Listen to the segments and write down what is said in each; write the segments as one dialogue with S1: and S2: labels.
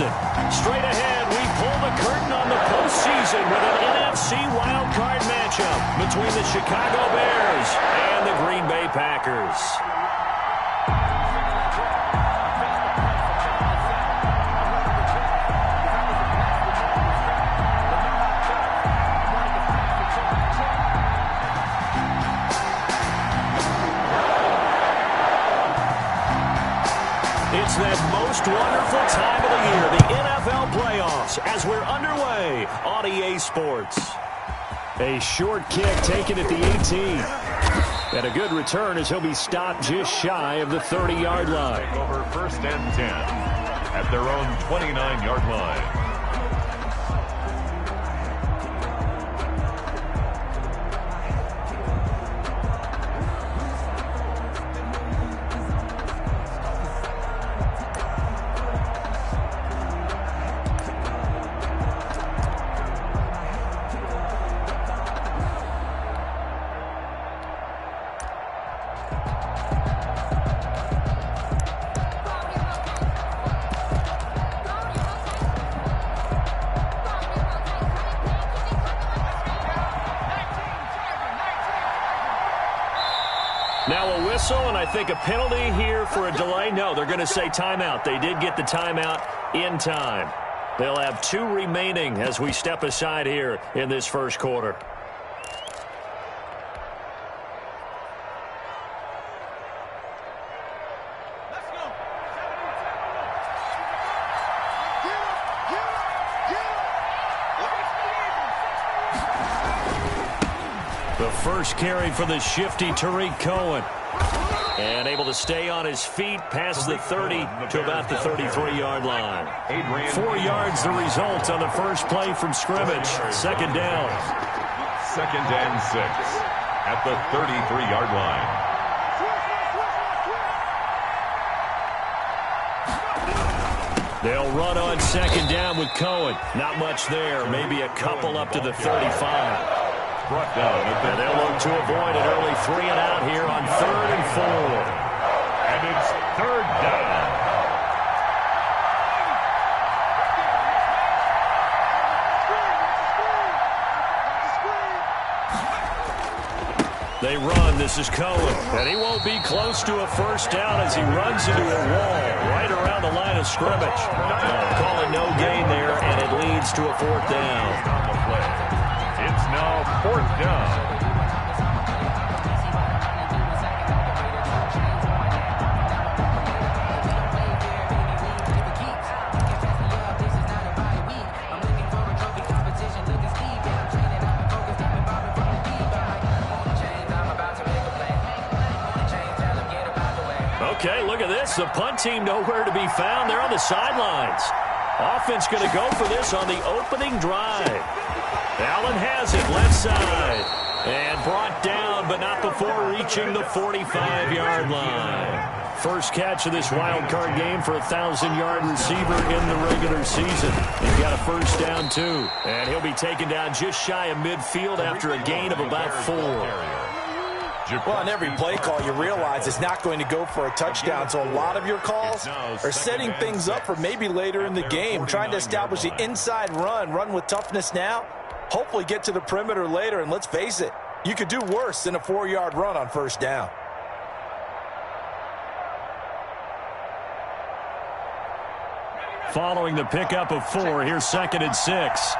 S1: season. Straight ahead, we pull the curtain on the postseason with an NFC wildcard matchup between the Chicago Bears and the Green Bay Packers. It's that most wonderful time of the year, the NFL playoffs, as we're underway on EA Sports. A short kick taken at the 18. And a good return as he'll be stopped just shy of the 30-yard line.
S2: Over 1st and 10 at their own 29-yard line.
S1: Now a whistle, and I think a penalty here for a delay. No, they're going to say timeout. They did get the timeout in time. They'll have 2 remaining as we step aside here in this first quarter. The first carry for the shifty Tariq Cohen. And able to stay on his feet past the 30 to about the 33-yard line. 4 yards the result on the first play from scrimmage. Second down.
S2: 2nd and 6 at the 33-yard line.
S1: They'll run on second down with Cohen. Not much there. Maybe a couple up to the 35.
S2: Brought down
S1: and they'll look to avoid an early 3 and out here on 3rd and 4.
S2: And it's 3rd down.
S1: They run. This is Cohen. And he won't be close to a first down as he runs into a wall right around the line of scrimmage. Call it no gain there, and it leads to a 4th down.
S2: It's now 4th down.
S1: Okay, look at this. The punt team nowhere to be found. They're on the sidelines. Offense going to go for this on the opening drive. Allen has it left side. And brought down, but not before reaching the 45-yard line. First catch of this wild card game for a 1,000-yard receiver in the regular season. He's got a first down, too. And he'll be taken down just shy of midfield after a gain of about 4.
S3: Well, on every play call, you realize it's not going to go for a touchdown, so a lot of your calls are setting things up for maybe later in the game, trying to establish the inside run with toughness now, hopefully get to the perimeter later, and let's face it, you could do worse than a 4-yard run on first down.
S1: Following the pickup of 4, here's 2nd and 6.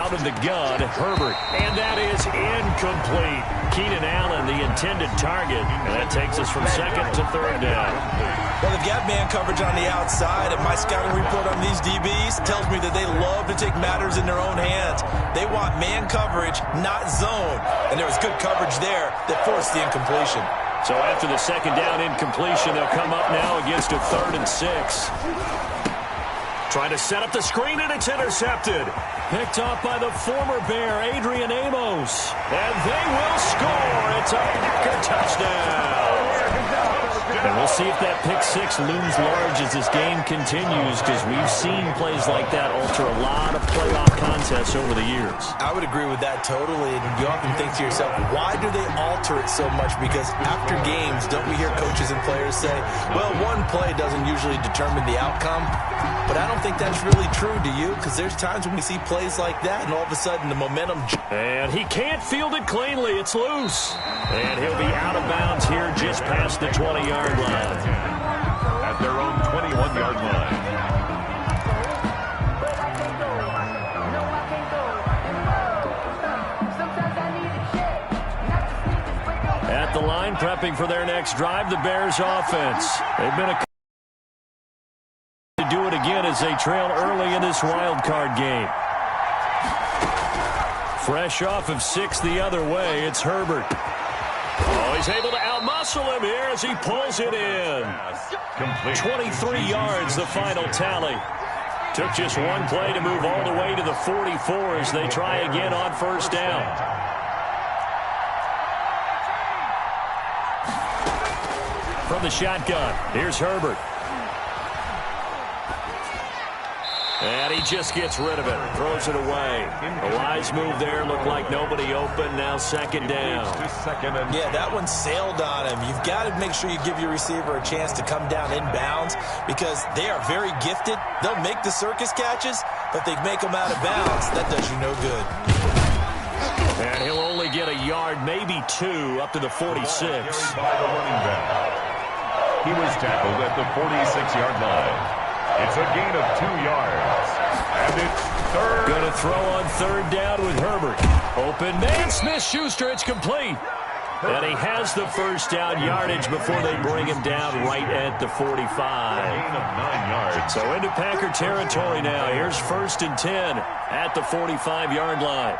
S1: Of the gun, Herbert, and that is incomplete. Keenan Allen, the intended target, and that takes us from 2nd to 3rd down.
S3: Well, they've got man coverage on the outside, and my scouting report on these DBs tells me that they love to take matters in their own hands. They want man coverage, not zone, and there was good coverage there that forced the incompletion.
S1: So after the 2nd down incompletion, they'll come up now against a 3rd and 6. Trying to set up the screen, and it's intercepted. Picked off by the former Bear, Adrian Amos. And they will score. It's a Packer touchdown. And we'll see if that pick six looms large as this game continues, because we've seen plays like that alter a lot of playoff contests over the years.
S3: I would agree with that totally. And you often think to yourself, why do they alter it so much? Because after games, don't we hear coaches and players say, well, one play doesn't usually determine the outcome. But I don't think that's really true, do you? Because there's times when we see plays like that, and all of a sudden the momentum...
S1: And he can't field it cleanly. It's loose. And he'll be out of bounds here just past the 20-yard line.
S2: At their own 21-yard line.
S1: At the line, prepping for their next drive, the Bears offense. They've been to do it again as they trail early in this wild card game. Fresh off of 6 the other way, it's Herbert. Oh, he's able to outmuscle him here as he pulls it in. 23 yards, the final tally. Took just one play to move all the way to the 44 as they try again on first down. From the shotgun, here's Herbert. And he just gets rid of it, throws it away. A wise move there, looked like nobody open, now second down.
S3: Yeah, that one sailed on him. You've got to make sure you give your receiver a chance to come down inbounds because they are very gifted. They'll make the circus catches, but they make them out of bounds. That does you no good.
S1: And he'll only get a yard, maybe 2, up to the 46.
S2: He was tackled at the 46-yard line. It's a gain of 2 yards. And it's third.
S1: Going to throw on third down with Herbert. Open man, Smith-Schuster, it's complete. And he has the first down yardage before they bring him down right at the 45.
S2: A gain of 9 yards.
S1: So into Packer territory now. Here's 1st and 10 at the 45-yard line.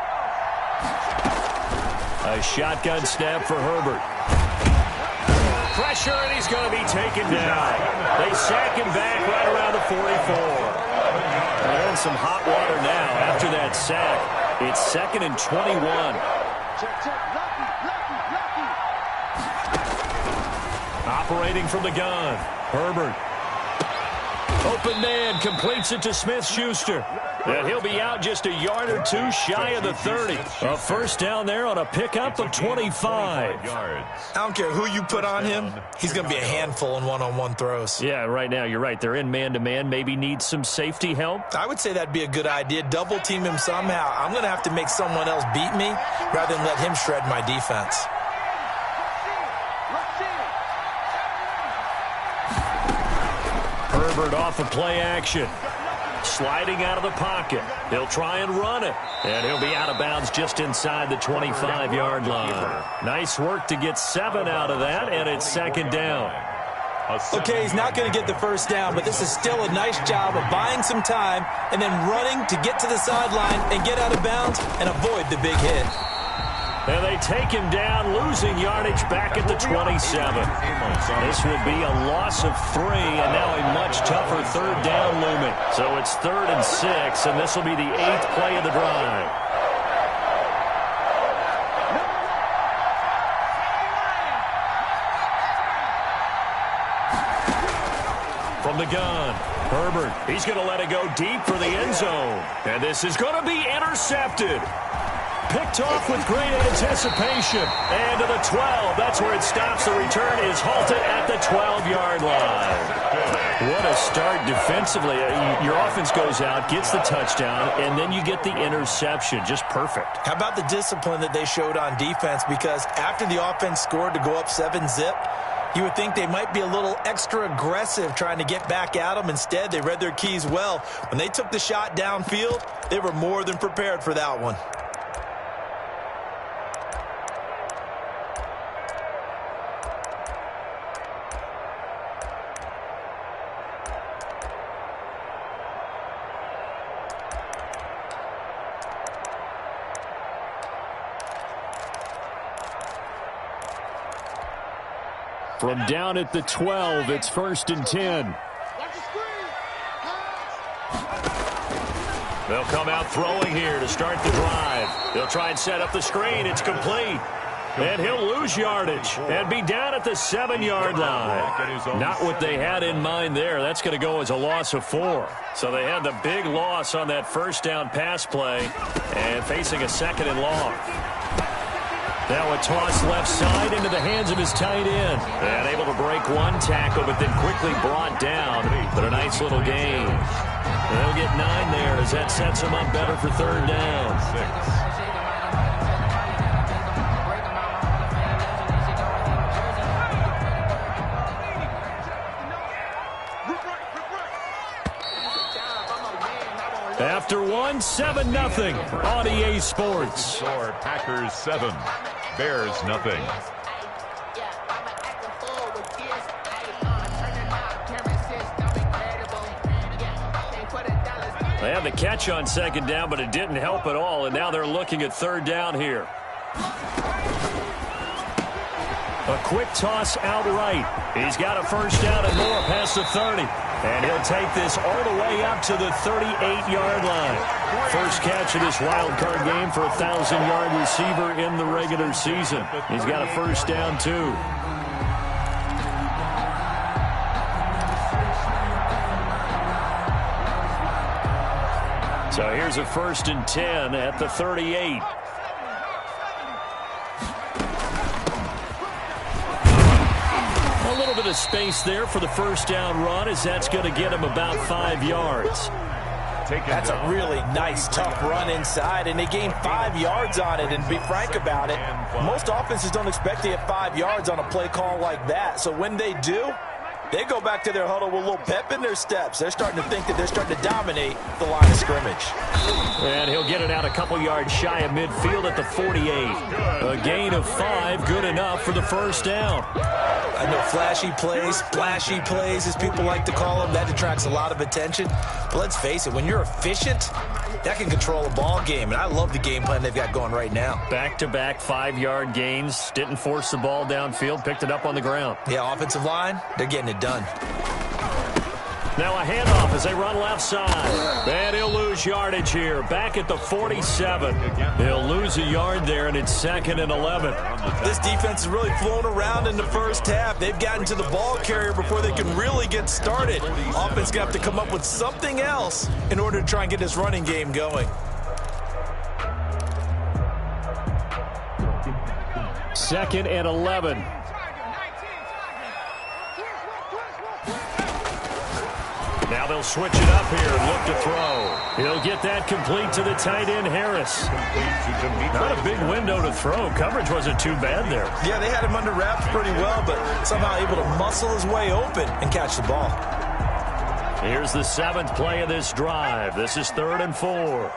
S1: A shotgun snap for Herbert. Pressure, and he's going to be taken down. They sack him back right around the 44. They're in some hot water now after that sack. It's 2nd and 21. Operating from the gun, Herbert. Open man, completes it to Smith-Schuster. And he'll be out just a yard or 2 shy of the 30. A first down there on a pickup of 25.
S3: I don't care who you put on him. He's going to be a handful in one-on-one throws.
S1: Yeah, right now, you're right. They're in man-to-man. Maybe need some safety help.
S3: I would say that'd be a good idea. Double team him somehow. I'm going to have to make someone else beat me rather than let him shred my defense.
S1: Herbert off of play action. Sliding out of the pocket. He'll try and run it. And he'll be out of bounds just inside the 25-yard line. Nice work to get 7 out of that, and it's 2nd down.
S3: Okay, he's not going to get the first down, but this is still a nice job of buying some time and then running to get to the sideline and get out of bounds and avoid the big hit.
S1: And they take him down, losing yardage back at the 27. This will be a loss of 3, and now a much tougher third down looming. So it's 3rd and 6, and this will be the 8th play of the drive. From the gun, Herbert, he's going to let it go deep for the end zone. And this is going to be intercepted. Picked off with great anticipation. And to the 12. That's where it stops. The return is halted at the 12-yard line. What a start defensively. Your offense goes out, gets the touchdown, and then you get the interception. Just perfect.
S3: How about the discipline that they showed on defense? Because after the offense scored to go up 7-zip, you would think they might be a little extra aggressive trying to get back at them. Instead, they read their keys well. When they took the shot downfield, they were more than prepared for that one.
S1: From down at the 12, it's 1st and 10. They'll come out throwing here to start the drive. They'll try and set up the screen. It's complete. And he'll lose yardage and be down at the 7-yard line. Not what they had in mind there. That's going to go as a loss of 4. So they had the big loss on that first down pass play and facing a 2nd and long. Now a toss left side into the hands of his tight end. And able to break one tackle, but then quickly brought down. But a nice little gain. They'll get 9 there as that sets them up better for 3rd down.
S2: 6.
S1: After 1, 7-0 on EA Sports.
S2: Score Packers 7, Bears nothing.
S1: They had the catch on 2nd down, but it didn't help at all, and now they're looking at 3rd down here. A quick toss outright. He's got a 1st down and more past the 30. And he'll take this all the way up to the 38-yard line. First catch of this wild card game for a 1,000-yard receiver in the regular season. He's got a 1st down, too. So here's a 1st and 10 at the 38. A little bit of space there for the 1st down run, as that's going to get him about 5 yards.
S3: That's a really nice, tough run inside, and they gained 5 yards on it. And to be frank about it, most offenses don't expect to get 5 yards on a play call like that. So when they do, they go back to their huddle with a little pep in their steps. They're starting to think that they're starting to dominate the line of scrimmage.
S1: And he'll get it out a couple yards shy of midfield at the 48. A gain of 5, good enough for the 1st down.
S3: I know flashy plays, splashy plays, as people like to call them, that attracts a lot of attention. But let's face it, when you're efficient, that can control a ball game. And I love the game plan they've got going right now.
S1: Back-to-back 5-yard gains. Didn't force the ball downfield. Picked it up on the ground.
S3: Yeah, offensive line, they're getting it done.
S1: Now a handoff as they run left side. And he'll lose yardage here. Back at the 47. He'll lose a yard there, and it's 2nd and 11.
S3: This defense is really flown around in the first half. They've gotten to the ball carrier before they can really get started. Offense going to have to come up with something else in order to try and get this running game going.
S1: 2nd and 11. Now they'll switch it up here and look to throw. He'll get that complete to the tight end, Harris. Not a big window to throw. Coverage wasn't too bad there.
S3: Yeah, they had him under wraps pretty well, but somehow able to muscle his way open and catch the ball.
S1: Here's the 7th play of this drive. This is 3rd and 4.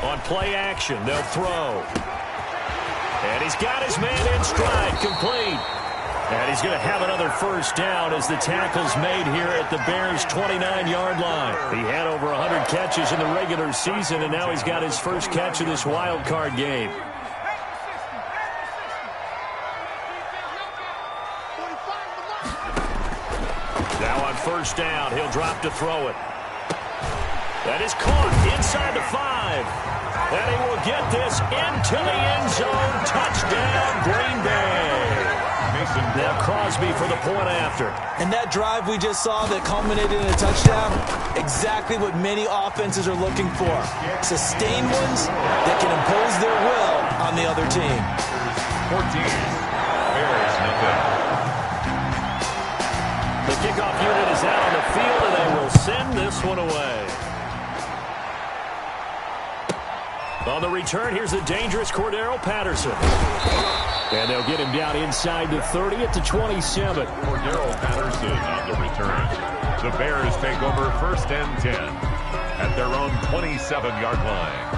S1: On play action, they'll throw. And he's got his man in stride, complete. And he's going to have another 1st down as the tackle's made here at the Bears' 29-yard line. He had over 100 catches in the regular season, and now he's got his first catch of this wild card game. Now on 1st down, he'll drop to throw it. That is caught inside the 5. And he will get this into the end zone. Touchdown, Green Bay. Now Crosby for the point after.
S3: And that drive we just saw that culminated in a touchdown, exactly what many offenses are looking for. Sustained ones that can impose their will on the other team.
S2: 14. Bears nothing.
S1: The kickoff unit is out on the field, and they will send this one away. On the return, here's the dangerous Cordero Patterson. And they'll get him down inside the 30 at the 27.
S2: Cordero Patterson on the return. The Bears take over 1st and 10 at their own 27-yard line.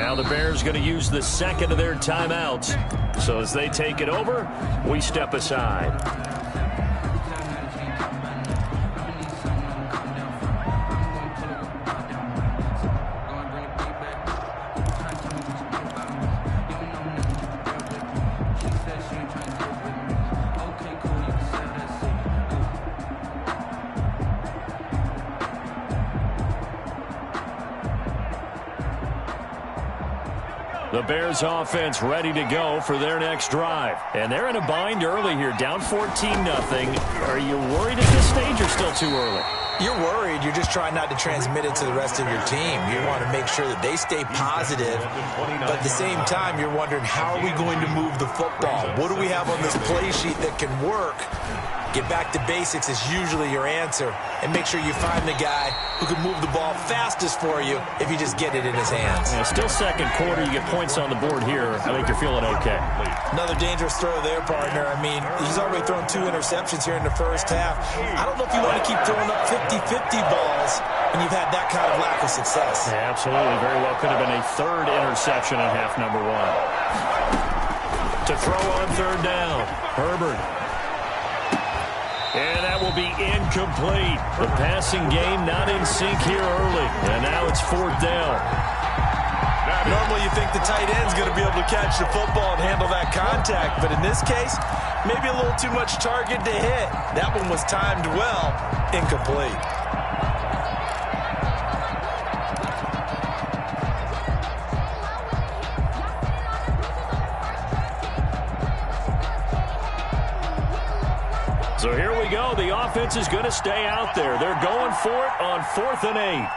S1: Now the Bears going to use the second of their timeouts. So as they take it over, we step aside. The Bears offense ready to go for their next drive. And they're in a bind early here, down 14-0. Are you worried at this stage or still too early?
S3: You're worried. You're just trying not to transmit it to the rest of your team. You want to make sure that they stay positive. But at the same time, you're wondering, how are we going to move the football? What do we have on this play sheet that can work? Get back to basics is usually your answer. And make sure you find the guy who can move the ball fastest for you if you just get it in his hands.
S1: Yeah, still second quarter. You get points on the board here. I think you're feeling okay.
S3: Another dangerous throw there, partner. I mean, he's already thrown 2 interceptions here in the first half. I don't know if you want to keep throwing up 50-50 balls when you've had that kind of lack of success.
S1: Yeah, absolutely. Very well could have been a third interception in half number 1. To throw on third down, Herbert. And that will be incomplete. The passing game not in sync here early. And now it's fourth down.
S3: Normally you think the tight end's going to be able to catch the football and handle that contact. But in this case, maybe a little too much target to hit. That one was timed well. Incomplete.
S1: So here we go. The offense is going to stay out there. They're going for it on 4th and 8.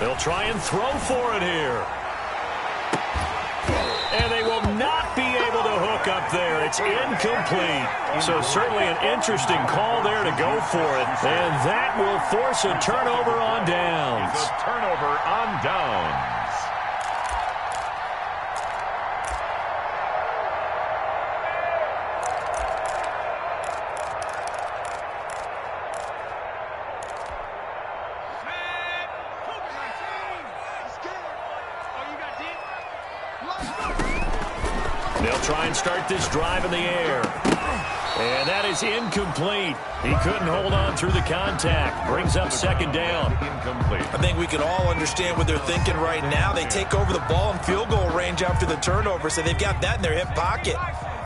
S1: They'll try and throw for it here. And they will not be able to hook up there. It's incomplete. So certainly an interesting call there to go for it. And that will force a turnover on downs.
S2: It's a turnover on downs.
S1: They'll try and start this drive in the air. And that is incomplete. He couldn't hold on through the contact. Brings up second down.
S2: Incomplete.
S3: I think we can all understand what they're thinking right now. They take over the ball in field goal range after the turnover, so they've got that in their hip pocket.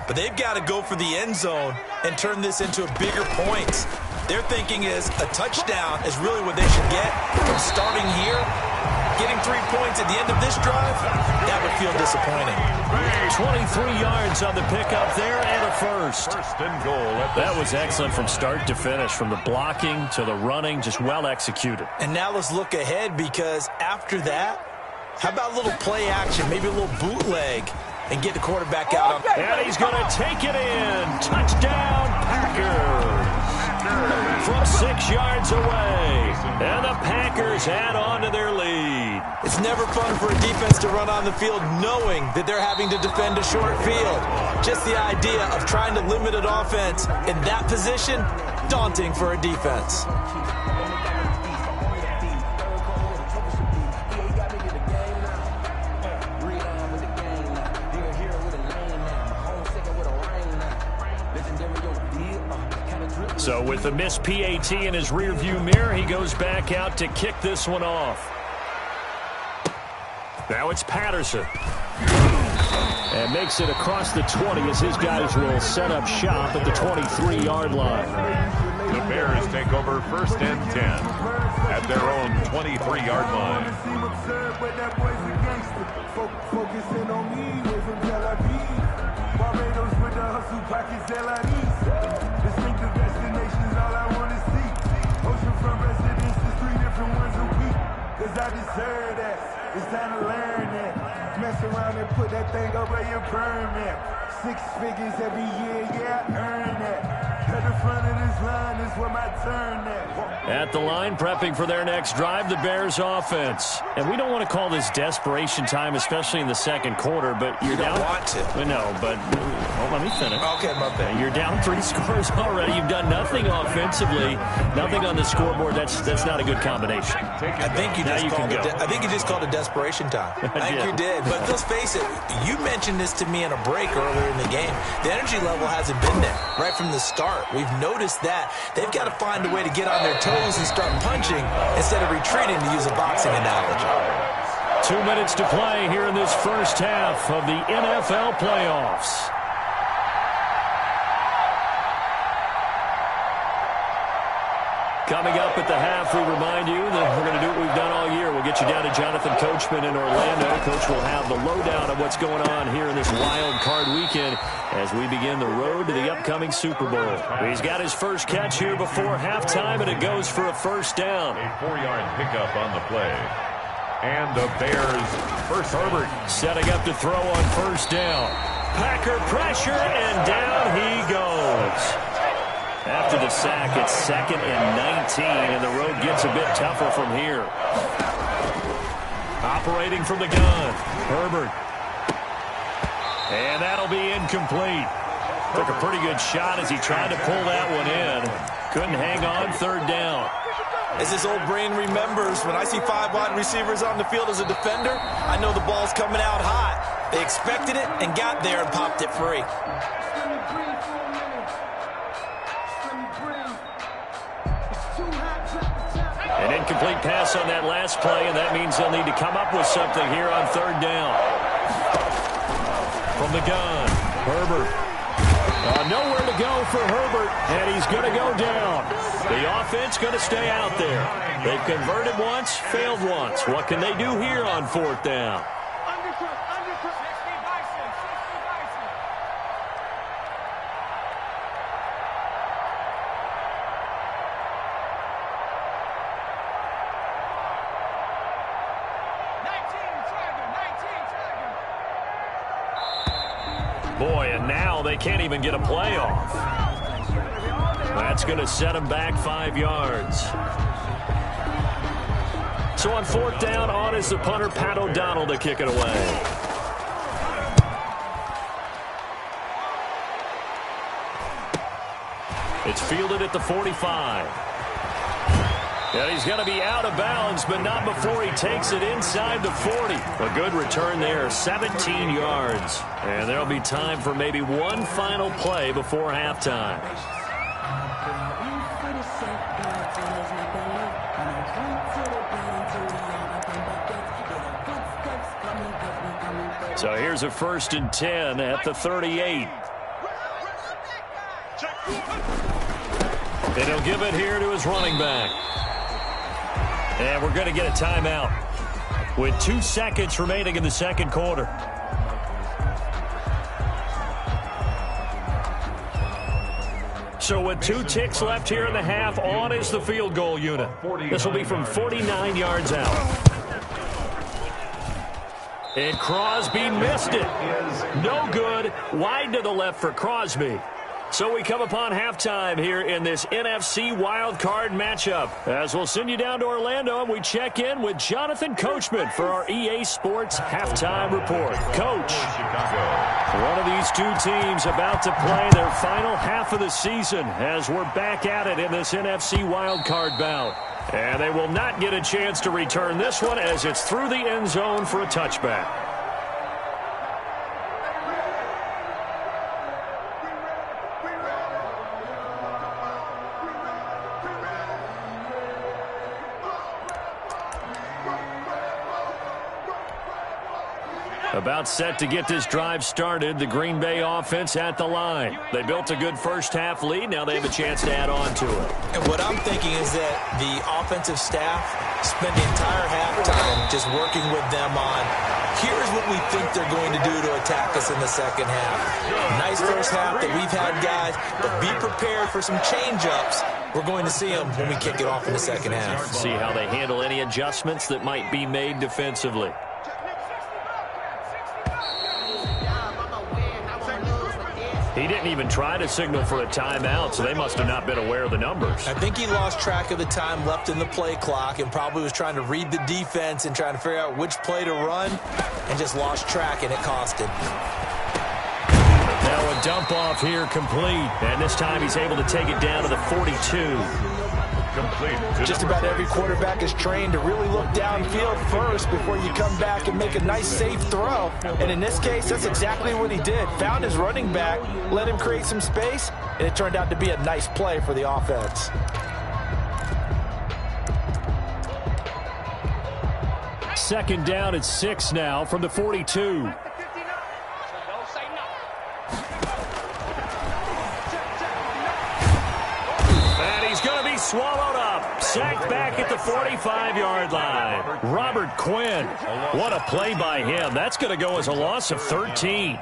S3: But they've got to go for the end zone and turn this into a bigger points. Their thinking is a touchdown is really what they should get from starting here. Getting 3 points at the end of this drive, that would feel disappointing.
S1: 23 yards on the pickup there and a first.
S2: First and goal.
S1: That was excellent from start to finish, from the blocking to the running, just well executed.
S3: And now let's look ahead, because after that, how about a little play action, maybe a little bootleg, and get the quarterback out.
S1: And he's going to take it in. Touchdown, Packers. From 6 yards away. And the Packers add on to their lead.
S3: It's never fun for a defense to run on the field knowing that they're having to defend a short field. Just the idea of trying to limit an offense in that position, daunting for a defense.
S1: So with the missed PAT in his rearview mirror, he goes back out to kick this one off. Now it's Patterson. And makes it across the 20 as his guys will set up shop at the 23-yard line.
S2: The Bears take over first and 10 at their own 23-yard line.
S4: I deserve that. It's time to learn that. Mess around and put that thing over your permit. 6 figures every year, yeah, I earn that. At the front of this line is where my turn at.
S1: At the line, prepping for their next drive, the Bears offense. And we don't want to call this desperation time, especially in the second quarter, but you're down.
S3: You don't want to.
S1: No, but let me finish.
S3: Okay, my bad.
S1: You're down 3 scores already. You've done nothing offensively, nothing on the scoreboard. That's not a good combination.
S3: I think you just called it desperation time. I think you did. But let's face it, you mentioned this to me in a break earlier in the game. The energy level hasn't been there right from the start. We've noticed that. They've got to find a way to get on their toes and start punching instead of retreating, to use a boxing analogy.
S1: 2 minutes to play here in this first half of the NFL playoffs. Coming up at the half, we remind you that we're going to do what we've done all year. We'll get you down to Jonathan Coachman in Orlando. Coach will have the lowdown of what's going on here in this wild card weekend as we begin the road to the upcoming Super Bowl. He's got his first catch here before halftime, and it goes for a first down.
S2: A 4-yard pickup on the play. And the Bears first Herbert.
S1: Setting up to throw on first down. Packer pressure, and down he goes. After the sack, it's 2nd and 19, and the road gets a bit tougher from here. Operating from the gun, Herbert. And that'll be incomplete. Took a pretty good shot as he tried to pull that one in. Couldn't hang on, 3rd down.
S3: As this old brain remembers, when I see 5 wide receivers on the field as a defender, I know the ball's coming out hot. They expected it and got there and popped it free.
S1: An incomplete pass on that last play, and that means they'll need to come up with something here on 3rd down. From the gun, Herbert. Nowhere to go for Herbert, and he's going to go down. The offense going to stay out there. They've converted once, failed once. What can they do here on 4th down? Boy, and now they can't even get a play off. That's going to set them back 5 yards. So on 4th down, on is the punter, Pat O'Donnell, to kick it away. It's fielded at the 45. And he's going to be out of bounds, but not before he takes it inside the 40. A good return there, 17 yards. And there'll be time for maybe one final play before halftime. So here's a 1st and 10 at the 38. And he'll give it here to his running back. And we're going to get a timeout with 2 seconds remaining in the second quarter. So with 2 ticks left here in the half, on is the field goal unit. This will be from 49 yards out. And Crosby missed it. No good. Wide to the left for Crosby. So we come upon halftime here in this NFC wildcard matchup. As we'll send you down to Orlando, and we check in with Jonathan Coachman for our EA Sports Halftime Report. Coach, one of these 2 teams about to play their final half of the season as we're back at it in this NFC wildcard bout. And they will not get a chance to return this one as it's through the end zone for a touchback. About set to get this drive started. The Green Bay offense at the line. They built a good first half lead. Now they have a chance to add on to it.
S3: And what I'm thinking is that the offensive staff spent the entire halftime just working with them on, here's what we think they're going to do to attack us in the second half. Nice first half that we've had, guys, but be prepared for some change-ups. We're going to see them when we kick it off in the second half.
S1: See how they handle any adjustments that might be made defensively. He didn't even try to signal for a timeout, so they must have not been aware of the numbers.
S3: I think he lost track of the time left in the play clock and probably was trying to read the defense and trying to figure out which play to run and just lost track, and it cost him.
S1: Now a dump off here complete, and this time he's able to take it down to the 42.
S3: Just about every quarterback is trained to really look downfield first before you come back and make a nice, safe throw. And in this case, that's exactly what he did. Found his running back, let him create some space, and it turned out to be a nice play for the offense.
S1: Second down at 6 now from the 42. Swallowed up, sacked back at the 45-yard line. Robert Quinn, what a play by him. That's going to go as a loss of 13.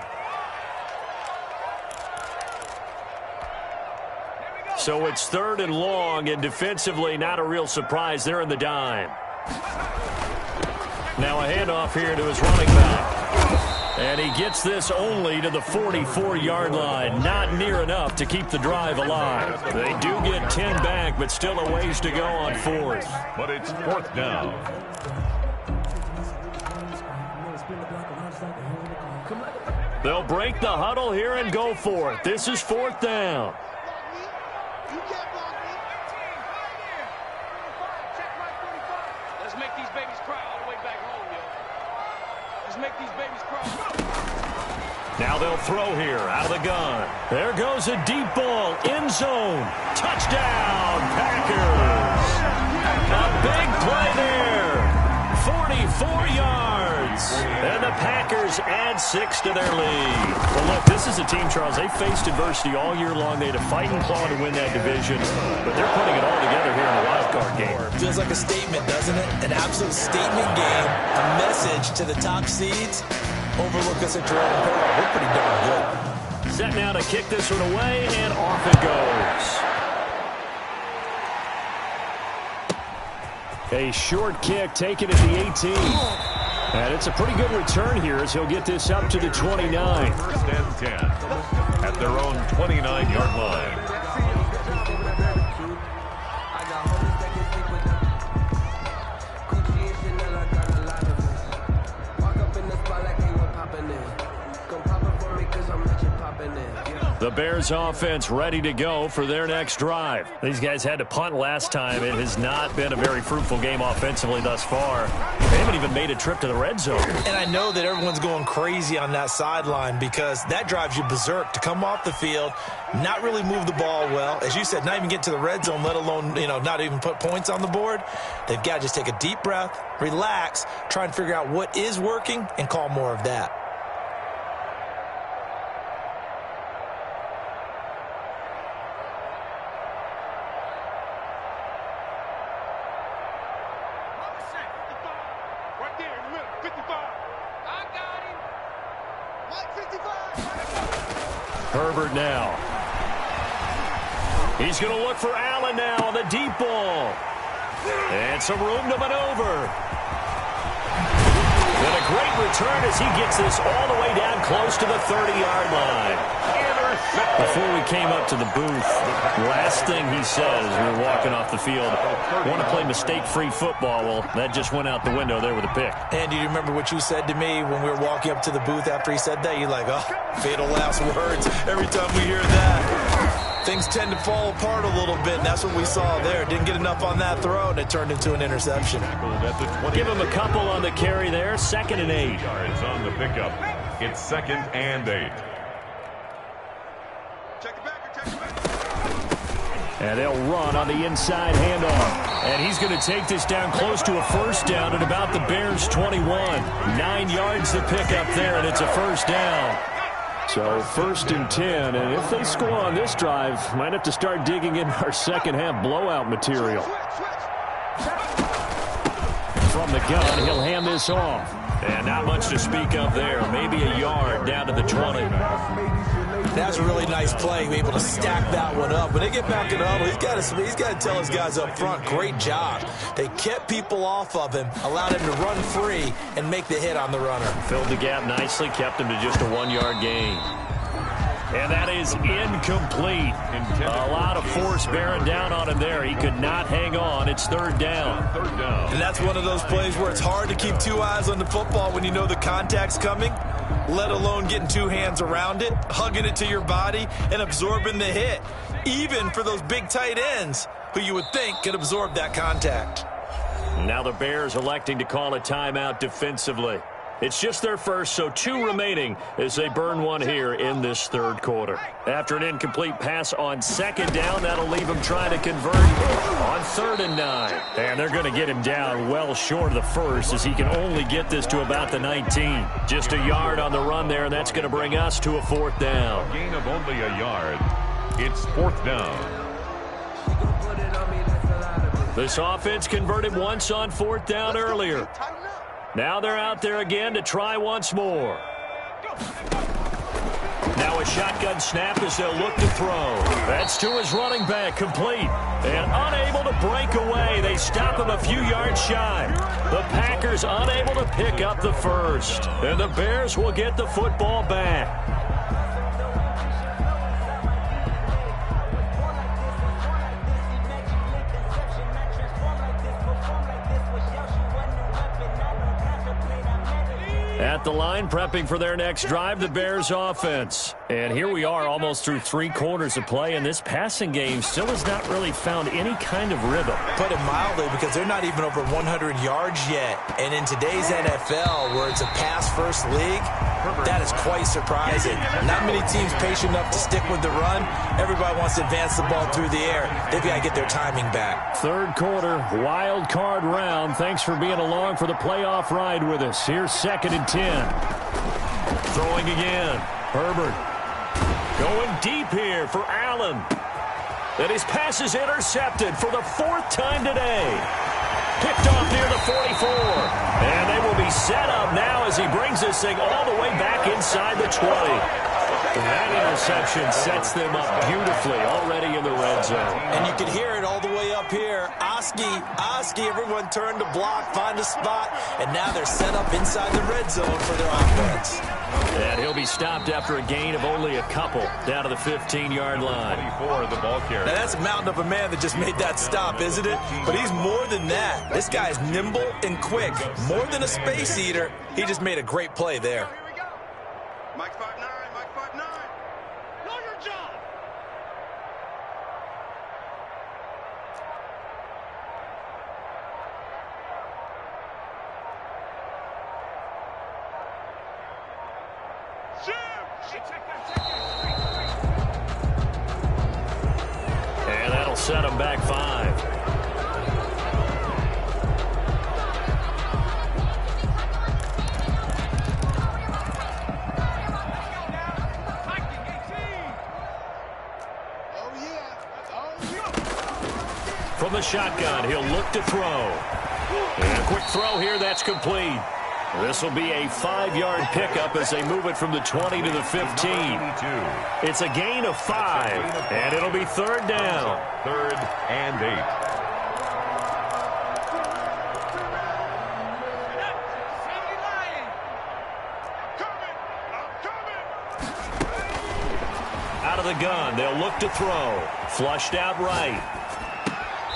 S1: So it's 3rd and long, and defensively not a real surprise. They're in the dime. Now a handoff here to his running back. And he gets this only to the 44-yard line. Not near enough to keep the drive alive. They do get 10 back, but still a ways to go on 4th.
S2: But it's 4th down.
S1: They'll break the huddle here and go for it. This is 4th down.
S5: Let's make these babies cry all the way back home, yo. Let's make these babies cry.
S1: Now they'll throw here out of the gun. There goes a deep ball, end zone. Touchdown, Packers. A big play there. 44 yards. And the Packers add 6 to their lead. Well, look, this is a team, Charles, they faced adversity all year long. They had to fight and claw to win that division. But they're putting it all together here in a wild card game.
S3: Feels like a statement, doesn't it? An absolute statement game. A message to the top seeds. Overlook us at your own peril. We're pretty darn good.
S1: Set now to kick this one away, and off it goes. A short kick taken at the 18. And it's a pretty good return here as he'll get this up to the 29.
S2: 1st and 10 at their own 29-yard line.
S1: The Bears offense ready to go for their next drive. These guys had to punt last time. It has not been a very fruitful game offensively thus far. They haven't even made a trip to the red zone.
S3: And I know that everyone's going crazy on that sideline because that drives you berserk to come off the field, not really move the ball well. As you said, not even get to the red zone, let alone, not even put points on the board. They've got to just take a deep breath, relax, try and figure out what is working and call more of that.
S1: Herbert now. He's going to look for Allen now on the deep ball. And some room to maneuver. And a great return as he gets this all the way down close to the 30-yard line. Before we came up to the booth, last thing he says, we were walking off the field, want to play mistake-free football. Well, that just went out the window there with a pick.
S3: And do you remember what you said to me when we were walking up to the booth after he said that? You're like, oh, fatal last words every time we hear that. Things tend to fall apart a little bit, and that's what we saw there. Didn't get enough on that throw, and it turned into an interception.
S1: Give him a couple on the carry there. 2nd and 8.
S2: Yards on the pickup. It's 2nd and 8.
S1: And they'll run on the inside handoff. And he's going to take this down close to a 1st down at about the Bears' 21. 9 yards to pick up there, and it's a 1st down. So 1st and 10, and if they score on this drive, might have to start digging in our second half blowout material. From the gun, he'll hand this off. And not much to speak of there. Maybe a yard down to the 20.
S3: That's a really nice play, able to stack that one up. When they get back in the huddle, he's got to tell his guys up front, great job. They kept people off of him, allowed him to run free and make the hit on the runner.
S1: Filled the gap nicely, kept him to just a 1-yard gain. And that is incomplete. A lot of force bearing down on him there. He could not hang on. It's third down.
S3: And that's one of those plays where it's hard to keep two eyes on the football when you know the contact's coming, let alone getting two hands around it, hugging it to your body, and absorbing the hit, even for those big tight ends who you would think could absorb that contact.
S1: Now the Bears electing to call a timeout defensively. It's just their first, so 2 remaining as they burn one here in this third quarter. After an incomplete pass on second down, that'll leave him trying to convert on 3rd and 9. And they're going to get him down well short of the first as he can only get this to about the 19. Just a yard on the run there, and that's going to bring us to a 4th down.
S2: A gain of only a yard. It's 4th down.
S1: This offense converted once on 4th down earlier. Now they're out there again to try once more. Now a shotgun snap as they'll look to throw. That's to his running back, complete. And unable to break away. They stop him a few yards shy. The Packers unable to pick up the first. And the Bears will get the football back. At the line, prepping for their next drive, the Bears offense. And here we are almost through 3 quarters of play, and this passing game still has not really found any kind of rhythm.
S3: Put it mildly, because they're not even over 100 yards yet. And in today's NFL, where it's a pass-first league, that is quite surprising. Not many teams patient enough to stick with the run. Everybody wants to advance the ball through the air. They've got to get their timing back.
S1: Third quarter, wild card round. Thanks for being along for the playoff ride with us. Here's 2nd and 10. Throwing again. Herbert. Going deep here for Allen. And his pass is intercepted for the 4th time today. Picked off near the 44. And they will be set up now as he brings this thing all the way back inside the 20. That interception sets them up beautifully already in the red zone.
S3: And you can hear it all the way up here. Oski, everyone turned to block, find a spot, and now they're set up inside the red zone for their offense.
S1: And he'll be stopped after a gain of only a couple down to the 15-yard line.
S2: 24, the ball carrier.
S3: Now that's a mountain of a man that just made that stop, isn't it? But he's more than that. This guy is nimble and quick. More than a space eater. He just made a great play there.
S5: Mike 5'9", Mike 5'9". Know your job.
S1: And that'll set him back 5. From the shotgun, he'll look to throw. And a quick throw here, that's complete. This will be a 5-yard pickup as they move it from the 20 to the 15. It's a gain of 5, and it'll be 3rd down.
S2: 3rd and 8.
S1: Out of the gun, they'll look to throw. Flushed out right.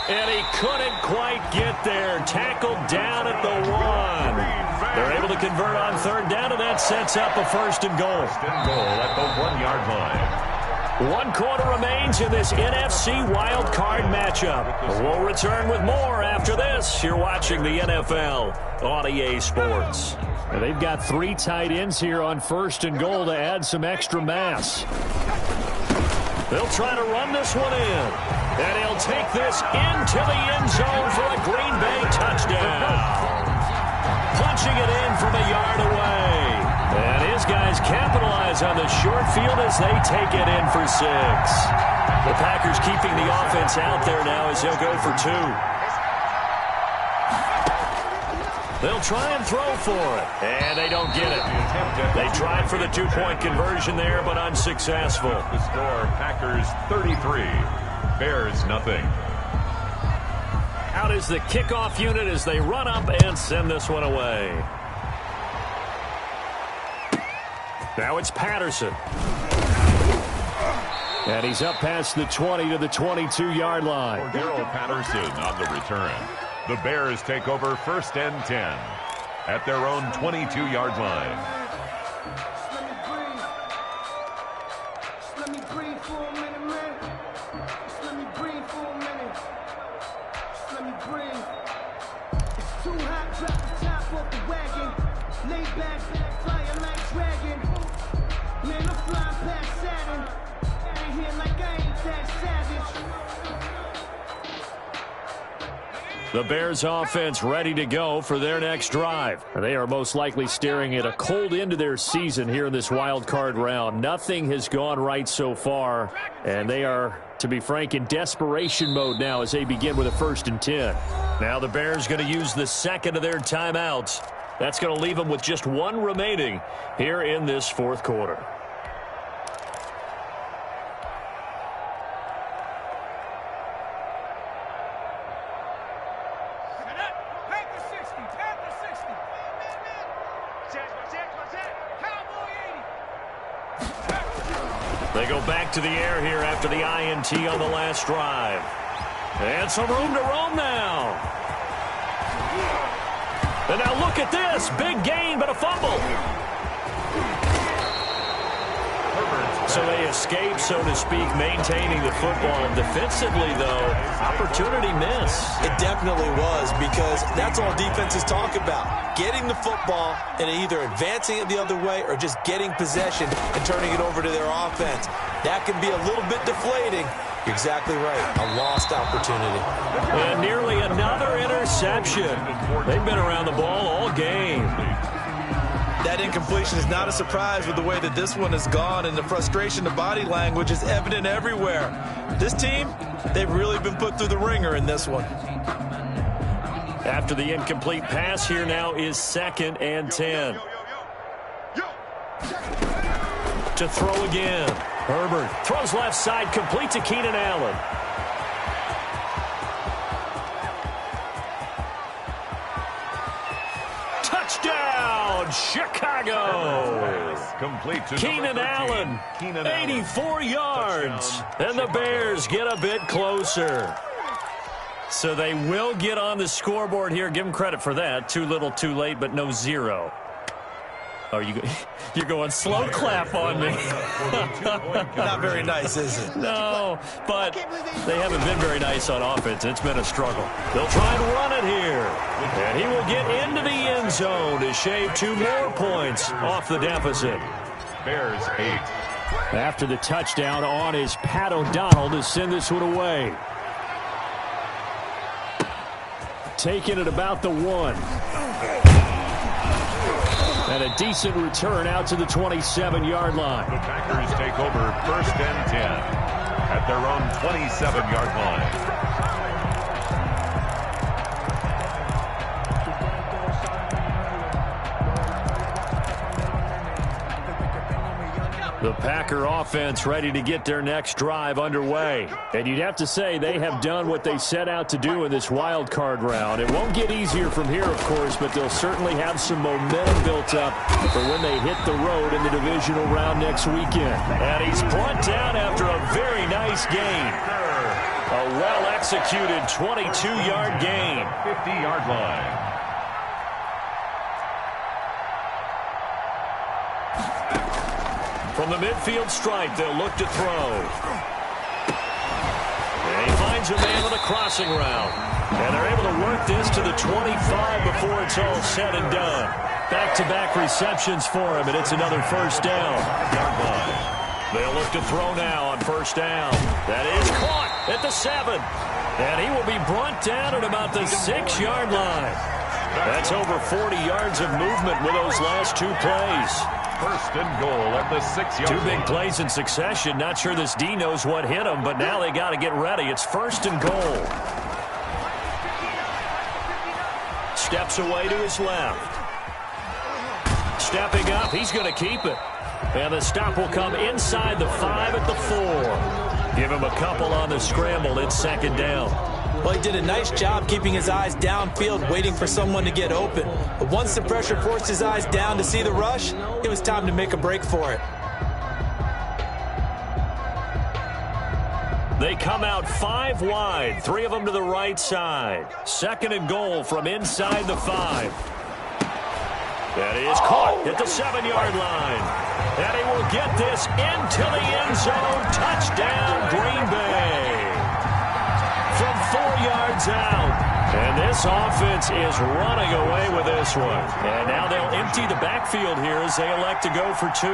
S1: And he couldn't quite get there. Tackled down at the 1. They're able to convert on 3rd down, and that sets up a 1st and goal.
S2: 1st and goal at the 1-yard line.
S1: 1 quarter remains in this NFC wild card matchup. We'll return with more after this. You're watching the NFL on EA Sports. And they've got 3 tight ends here on 1st and goal to add some extra mass. They'll try to run this one in. And he'll take this into the end zone for a Green Bay touchdown. Punching it in from a yard away. And his guys capitalize on the short field as they take it in for 6. The Packers keeping the offense out there now as they'll go for 2. They'll try and throw for it. And they don't get it. They tried for the 2-point conversion there, but unsuccessful.
S2: The score, Packers 33, Bears nothing.
S1: Out is the kickoff unit as they run up and send this one away. Now it's Patterson. And he's up past the 20 to the 22-yard line.
S2: Daryl Patterson on the return. The Bears take over 1st and 10 at their own 22-yard line.
S6: Let me breathe for a minute, man. Just let me breathe for a minute. Just let me breathe. It's too hot, drop the top off the wagon. Lay back, fire like dragon. Man, I'm flying past Saturn. Out of here like I ain't that savage.
S1: The Bears offense ready to go for their next drive. They are most likely staring at a cold end to their season here in this wild card round. Nothing has gone right so far, and they are, to be frank, in desperation mode now as they begin with a 1st and 10. Now the Bears going to use the second of their timeouts. That's going to leave them with just one remaining here in this 4th quarter. They go back to the air here after the INT on the last drive. And some room to roam now. And now look at this. Big gain, but a fumble. So they escape, so to speak, maintaining the football. Defensively, though, opportunity miss.
S3: It definitely was, because that's all defenses talk about. Getting the football and either advancing it the other way or just getting possession and turning it over to their offense. That can be a little bit deflating. You're exactly right. A lost opportunity.
S1: And nearly another interception. They've been around the ball all game.
S3: That incompletion is not a surprise with the way that this one has gone, and the frustration, the body language is evident everywhere. This team, they've really been put through the ringer in this one.
S1: After the incomplete pass, here now is 2nd and 10. To throw again. Herbert throws left side, complete to Keenan Allen. Touchdown, Chicago!
S2: Complete to
S1: Keenan Allen, 84 yards. And the Bears get a bit closer. So they will get on the scoreboard here. Give them credit for that. Too little, too late, but no 0. Oh, you're going slow clap on me.
S3: Not very nice, is it?
S1: No, but they haven't been very nice on offense. It's been a struggle. They'll try and run it here. And he will get into the end zone to shave 2 more points off the deficit.
S2: Bears 8.
S1: After the touchdown on is Pat O'Donnell to send this one away. Taking it about the 1. And a decent return out to the 27-yard line.
S2: The Packers take over 1st and 10 at their own 27-yard line.
S1: The Packer offense ready to get their next drive underway. And you'd have to say they have done what they set out to do in this wild card round. It won't get easier from here, of course, but they'll certainly have some momentum built up for when they hit the road in the divisional round next weekend. And he's brought down after a very nice gain. A well-executed 22-yard gain.
S2: 50-yard line.
S1: From the midfield stripe, they'll look to throw. And he finds a man on the crossing route. And they're able to work this to the 25 before it's all said and done. Back-to-back receptions for him, and it's another 1st down. They'll look to throw now on 1st down. That is caught at the 7. And he will be brought down at about the 6-yard line. That's over 40 yards of movement with those last 2 plays.
S2: 1st and goal at the 6-yard line.
S1: 2 big plays in succession. Not sure this D knows what hit him, but now they got to get ready. It's 1st and goal. Steps away to his left. Stepping up, he's going to keep it. And the stop will come inside the 5 at the 4. Give him a couple on the scramble. It's 2nd down.
S3: Well, he did a nice job keeping his eyes downfield, waiting for someone to get open. But once the pressure forced his eyes down to see the rush, it was time to make a break for it.
S1: They come out 5 wide, 3 of them to the right side. 2nd and goal from inside the 5. That is caught at the 7-yard line. And he will get this into the end zone. Touchdown, Green Bay. From 4 yards out. And this offense is running away with this one. And now they'll empty the backfield here as they elect to go for 2.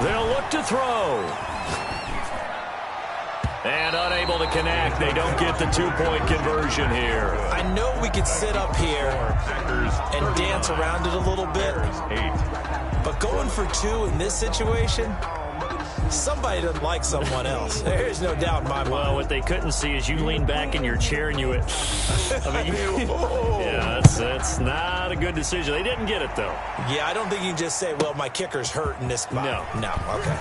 S1: They'll look to throw. And unable to connect. They don't get the 2-point conversion here.
S3: I know we could sit up here and dance around it a little bit. But going for 2 in this situation, somebody doesn't like someone else. There's no doubt in my mind.
S1: Well, what they couldn't see is you lean back in your chair and you went, yeah, that's not a good decision. They didn't get it, though.
S3: Yeah, I don't think you can just say, well, my kicker's hurt in this spot. No, okay.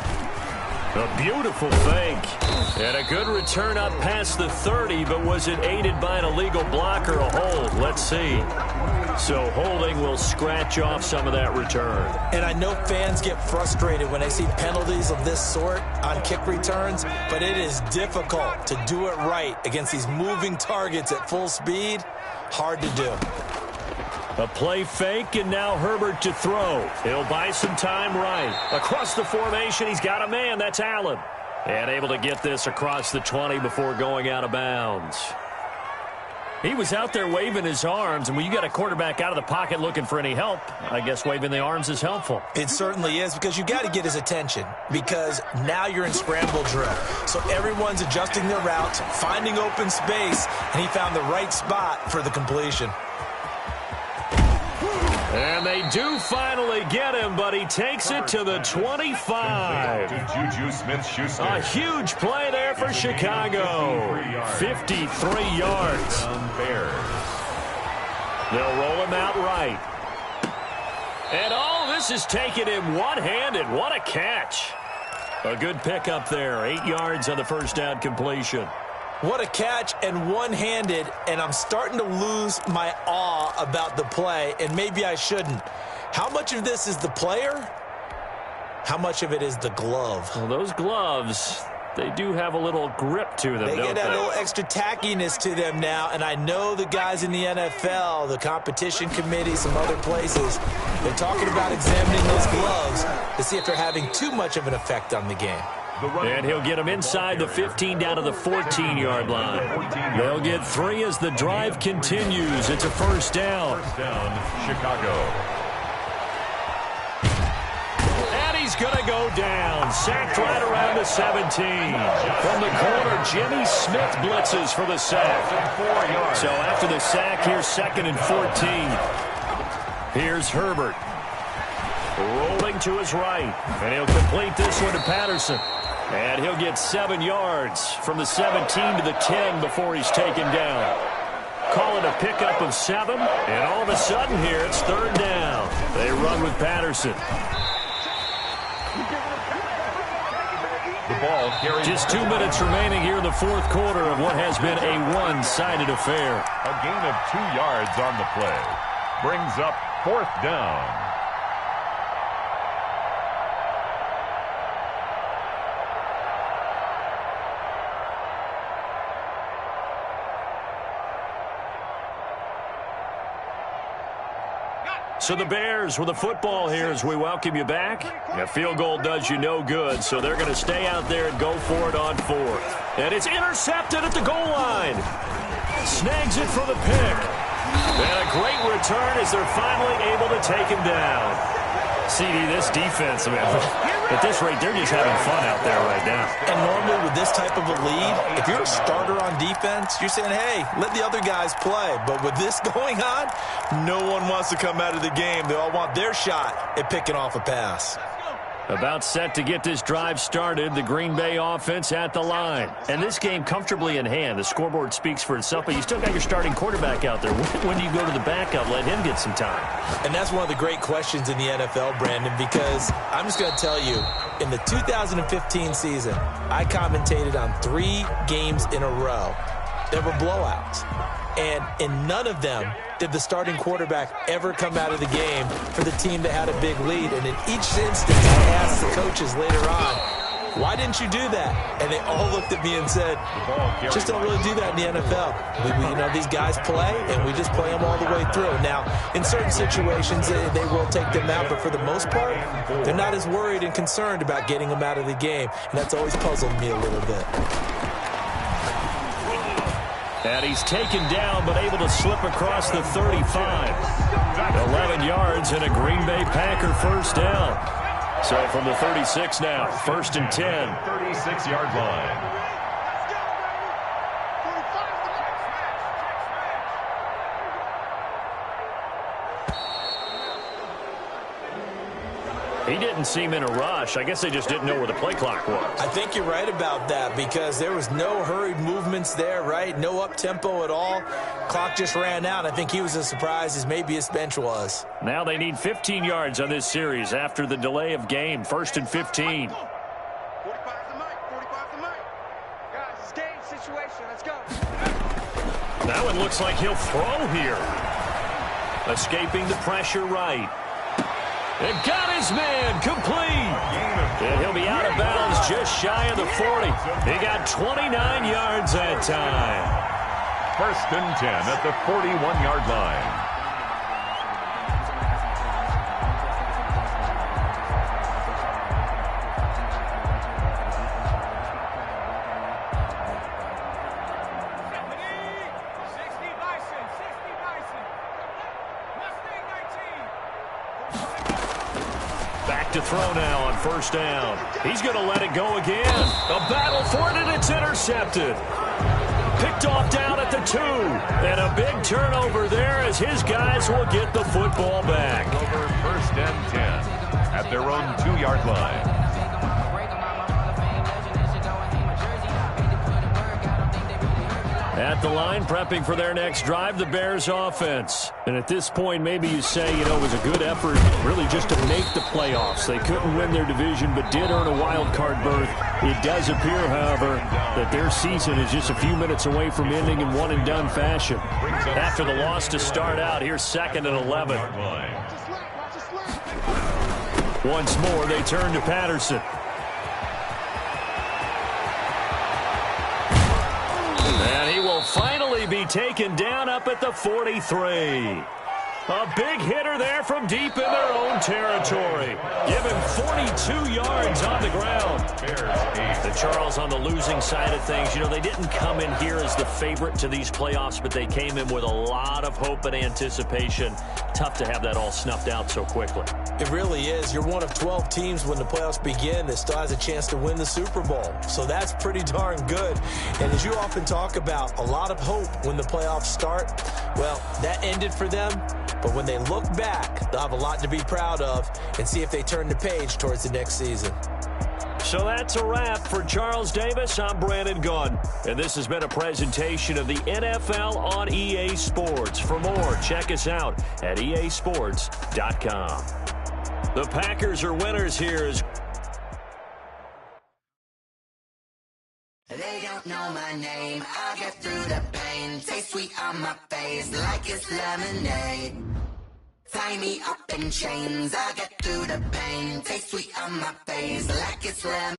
S1: A beautiful fake. And a good return up past the 30, but was it aided by an illegal block or a hold? Let's see. So holding will scratch off some of that return.
S3: And I know fans get frustrated when they see penalties of this sort on kick returns, but it is difficult to do it right against these moving targets at full speed. Hard to do.
S1: A play fake, and now Herbert to throw. He'll buy some time right. Across the formation, he's got a man. That's Allen. And able to get this across the 20 before going out of bounds. He was out there waving his arms, and when you got a quarterback out of the pocket looking for any help, I guess waving the arms is helpful.
S3: It certainly is, because you got to get his attention, because now you're in scramble drill. So everyone's adjusting their routes, finding open space, and he found the right spot for the completion.
S1: And they do finally get him, but he takes it to the 25.
S2: To Juju Smith-Schuster.
S1: A huge play there for Chicago. 53 yards. They'll roll him out right. And this is taken in one-handed. What a catch. A good pickup there. 8 yards on the first down completion.
S3: What a catch, and one-handed, and I'm starting to lose my awe about the play, and maybe I shouldn't. How much of this is the player? How much of it is the glove?
S1: Well, those gloves, they do have a little grip to them,
S3: They get that little extra tackiness to them now, and I know the guys in the NFL, the competition committee, some other places, they're talking about examining those gloves to see if they're having too much of an effect on the game.
S1: And he'll get him inside the 15 down to the 14-yard line. They'll get 3 as the drive continues. It's a first down.
S2: First down, Chicago.
S1: And he's going to go down. Sacked right around the 17. From the corner, Jimmy Smith blitzes for the sack. So after the sack, here's 2nd and 14. Here's Herbert. Rolling to his right. And he'll complete this one to Patterson. And he'll get 7 yards from the 17 to the 10 before he's taken down. Call it a pickup of 7. And all of a sudden here, it's 3rd down. They run with Patterson.
S2: The ball carries.
S1: Just 2 minutes remaining here in the 4th quarter of what has been a one-sided affair.
S2: A gain of 2 yards on the play. Brings up 4th down.
S1: So the Bears with the football here as we welcome you back. A field goal does you no good, so they're going to stay out there and go for it on 4th. And it's intercepted at the goal line. Snags it for the pick. And a great return as they're finally able to take him down. CD, this defense, I mean, at this rate, they're just having fun out there right now.
S3: And normally with this type of a lead, if you're a starter on defense, you're saying, hey, let the other guys play. But with this going on, no one wants to come out of the game. They all want their shot at picking off a pass.
S1: About set to get this drive started, the Green Bay offense at the line. And this game comfortably in hand. The scoreboard speaks for itself, but you still got your starting quarterback out there. When do you go to the backup, let him get some time?
S3: And that's one of the great questions in the NFL, Brandon, because I'm just going to tell you, in the 2015 season, I commentated on 3 games in a row. There were blowouts. And in none of them did the starting quarterback ever come out of the game for the team that had a big lead. And in each instance, I asked the coaches later on, why didn't you do that? And they all looked at me and said, just don't really do that in the NFL. These guys play, and we just play them all the way through. Now, in certain situations, they will take them out, but for the most part, they're not as worried and concerned about getting them out of the game. And that's always puzzled me a little bit.
S1: And he's taken down, but able to slip across the 35. 11 yards and a Green Bay Packer first down. So from the 36 now, 1st and 10.
S2: 36-yard line.
S1: He didn't seem in a rush. I guess they just didn't know where the play clock was.
S3: I think you're right about that because there was no hurried movements there, right? No up-tempo at all. Clock just ran out. I think he was as surprised as maybe his bench was.
S1: Now they need 15 yards on this series after the delay of game. 1st and 15.
S5: 45's the mic. 45's the mic. Guys, it's game situation. Let's go.
S1: That one looks like he'll throw here. Escaping the pressure right. And got his man complete. And he'll be out of bounds just shy of the 40. He got 29 yards that time.
S2: 1st and 10 at the 41-yard line.
S1: To throw now on 1st down. He's going to let it go again. A battle for it, and it's intercepted. Picked off down at the 2. And a big turnover there as his guys will get the football back.
S2: Over 1st and 10 at their own 2-yard line.
S1: At the line, prepping for their next drive, the Bears offense. And at this point, maybe you say, it was a good effort really just to make the playoffs. They couldn't win their division, but did earn a wild card berth. It does appear, however, that their season is just a few minutes away from ending in one-and-done fashion. After the loss to start out, here's 2nd and 11. Once more, they turn to Patterson. And he will finally be taken down up at the 43. A big hitter there from deep in their own territory. Give him 42 yards on the ground. The Charles on the losing side of things, they didn't come in here as the favorite to these playoffs, but they came in with a lot of hope and anticipation. Tough to have that all snuffed out so quickly.
S3: It really is. You're one of 12 teams when the playoffs begin that still has a chance to win the Super Bowl. So that's pretty darn good. And as you often talk about, a lot of hope when the playoffs start. Well, that ended for them. But when they look back, they'll have a lot to be proud of and see if they turn the page towards the next season.
S1: So that's a wrap for Charles Davis. I'm Brandon Gunn. And this has been a presentation of the NFL on EA Sports. For more, check us out at easports.com. The Packers are winners here.
S7: They don't know my name. I'll get through the pain. Taste sweet on my face like it's lemonade. Tie me up in chains. I'll get through the pain. Taste sweet on my face like it's lemonade.